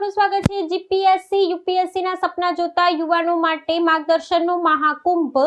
આપનું સ્વાગત છે। જીપીએસસી યુપીએસસીના સપના જોતા યુવાનો માટે માર્ગદર્શનનો મહાકુંભ,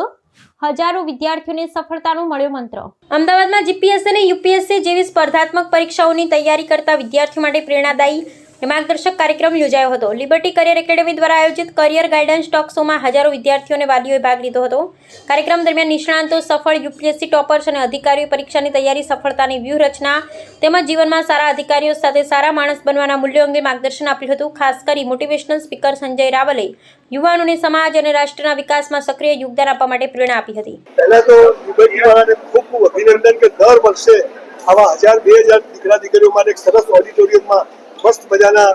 હજારો વિદ્યાર્થીઓને સફળતાનો મળ્યો મંત્ર। અમદાવાદમાં જીપીએસસી અને યુપીએસસી જેવી સ્પર્ધાત્મક પરીક્ષાઓની તૈયારી કરતા વિદ્યાર્થીઓ માટે પ્રેરણાદાયી માર્ગદર્શક કાર્યક્રમ યોજાયો હતો। લિબર્ટી કરિયર એકેડેમી દ્વારા આયોજિત કરિયર ગાઈડન્સ ટોક શોમાં હજારો વિદ્યાર્થીઓ અને વાલીઓએ ભાગ લીધો હતો। કાર્યક્રમ દરમિયાન નિષ્ણાતો, સફળ યુપીએસસી ટોપર્સ અને અધિકારીઓ પરીક્ષાની તૈયારી, સફળતાની વ્યૂહરચના તેમજ જીવનમાં સારા અધિકારીઓ સાથે સારા માણસ બનવાના મૂલ્યો અંગે માર્ગદર્શન આપ્યું હતું। ખાસ કરી મોટિવેશનલ સ્પીકર સંજય રાવલે યુવાનોને સમાજ અને રાષ્ટ્રના વિકાસમાં સક્રિય યોગદાન આપવા માટે પ્રેરણા આપી હતી। પહેલા તો લિબર્ટી વાળાને ખૂબ ખૂબ અભિનંદન કે દર વર્ષે આવા 1000-2000 દીકરા દીકરીઓ માટે એક સરસ ઓડિટોરિયમમાં મસ્ત મજાના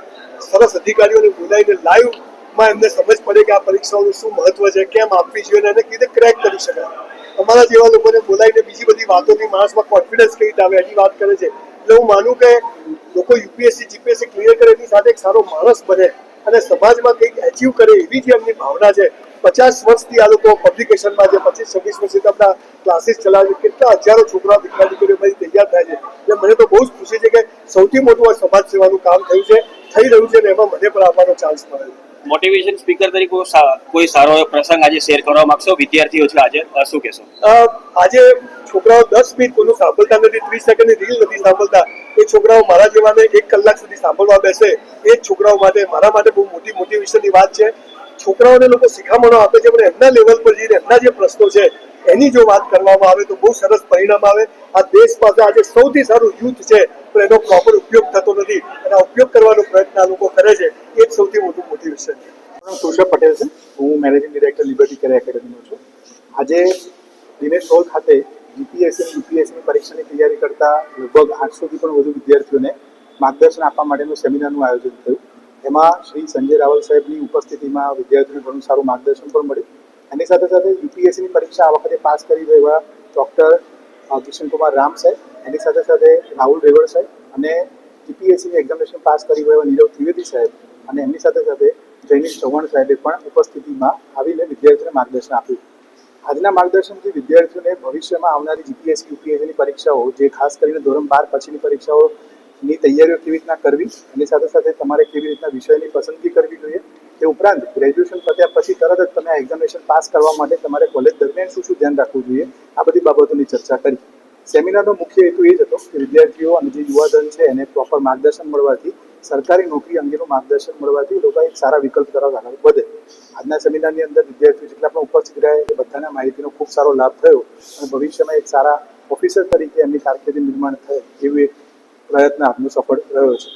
સરસ અધિકારીઓને બોલાવીને લાઈવમાં એમને સમજ પડે કે આ પરીક્ષાઓનું શું મહત્વ છે, કેમ આપવી જોઈએ અને એને કેવી રીતે ક્રેક કરી શકાય। અમારા જેવા લોકોને બોલાવીને બીજી બધી વાતોથી માણસમાં કોન્ફિડન્સ કેવી રીતે આવે એની વાત કરે છે। એટલે હું માનું કે લોકો યુપીએસસી જીપીએસસી ક્લિયર કરે એની સાથે એક સારો માણસ બને અને સમાજમાં કંઈક એચીવ કરે એવી જે એમની ભાવના છે। 50 વર્ષથી આ લોકો પબ્લિકેશનમાં છે, 25-26 વર્ષથી આપણા ક્લાસીસ ચલાવે, કેટલા હજારો છોકરાઓ દીકરા દીકરીઓ તૈયાર થાય છે। એટલે મને તો બહુ જ ખુશી છે કે સૌથી મોટું આ સમાજ સેવાનું કામ થયું છે, થઈ રહ્યું છે અને એમાં મને પણ આવવાનો ચાન્સ મળે છે। મોટિવેશન સ્પીકર તરીકે કોઈ સારો પ્રસંગ આજે શેર કરવા માંગશો? વિદ્યાર્થીઓ છે આજે, શું કહેશો? આજે છોકરાઓ 10 મિનિટ કોઈનું સાંભળતા નથી, 30 સેકન્ડની રીલ નથી સાંભળતા। એ છોકરાઓ મારા જેવાને 1 કલાક સુધી સાંભળવા બેસે, એ છોકરાઓ માટે, મારા માટે બહુ મોટી મોટિવેશનની વાત છે। છોકરાઓને લોકો શિખામણો આપે છે પણ એમના લેવલ પર જઈને એમના જે પ્રશ્નો છે એની જો વાત કરવામાં આવે તો બહુ સરસ પરિણામ આવે। આ દેશ પાસે આજે સૌથી સારું યુથ છે પણ એનો પ્રોપર ઉપયોગ થતો નથી અને આ ઉપયોગ કરવાનો પ્રયત્ન આ લોકો કરે છે, એ જ સૌથી મોટું મોટિવેશન છે। સુષભ પટેલ છે, હું મેનેજિંગ ડિરેક્ટર લિબર્ટી કરિયર એકેડેમીનો છું। આજે દિનેશ હોલ ખાતે જીપીએસસી અને યુપીએસસીની પરીક્ષાની તૈયારી કરતા લગભગ 800થી પણ વધુ વિદ્યાર્થીઓને માર્ગદર્શન આપવા માટેનું સેમિનારનું આયોજન થયું। એમાં શ્રી સંજય રાવલ સાહેબની ઉપસ્થિતિમાં વિદ્યાર્થીઓને ઘણું સારું માર્ગદર્શન પણ મળ્યું। એની સાથે સાથે યુપીએસસીની પરીક્ષા આ વખતે પાસ કરી એવા ડૉક્ટર કિશનકુમાર રામ સાહેબ, એની સાથે સાથે રાહુલ રેવડ સાહેબ અને જીપીએસસીની એક્ઝામિનેશન પાસ કરી એવા નીરવ ત્રિવેદી સાહેબ અને એમની સાથે સાથે જૈનિશ ચૌહાણ સાહેબે પણ ઉપસ્થિતિમાં આવીને વિદ્યાર્થીઓને માર્ગદર્શન આપ્યું। આજના માર્ગદર્શનથી વિદ્યાર્થીઓને ભવિષ્યમાં આવનારી જીપીએસસી યુપીએસસીની પરીક્ષાઓ, જે ખાસ કરીને ધોરણ 12 પછીની પરીક્ષાઓની તૈયારીઓ કેવી રીતના કરવી, એની સાથે સાથે તમારે કેવી રીતના વિષયની પસંદગી કરવી જોઈએ, તે ઉપરાંત ગ્રેજ્યુએશન પત્યા પછી તરત જ તમે આ એક્ઝામિનેશન પાસ કરવા માટે તમારે કોલેજ દરમિયાન શું ધ્યાન રાખવું જોઈએ, આ બધી બાબતોની ચર્ચા કરી। સેમિનારનો મુખ્ય હેતુ એ જ હતો કે વિદ્યાર્થીઓ અને જે યુવાધન છે એને પ્રોપર માર્ગદર્શન મળવાથી, સરકારી નોકરી અંગેનું માર્ગદર્શન મળવાથી લોકો એક સારા વિકલ્પ તરફ આગળ વધે। આજના સેમિનારની અંદર વિદ્યાર્થીઓ જેટલા પણ ઉપસ્થિત રહ્યા એ બધાના માહિતીનો ખૂબ સારો લાભ થયો અને ભવિષ્યમાં એક સારા ઓફિસર તરીકે એમની કારકિર્દી નિર્માણ થાય એવું એક પ્રયત્ન આપનો સફળ રહ્યો છે।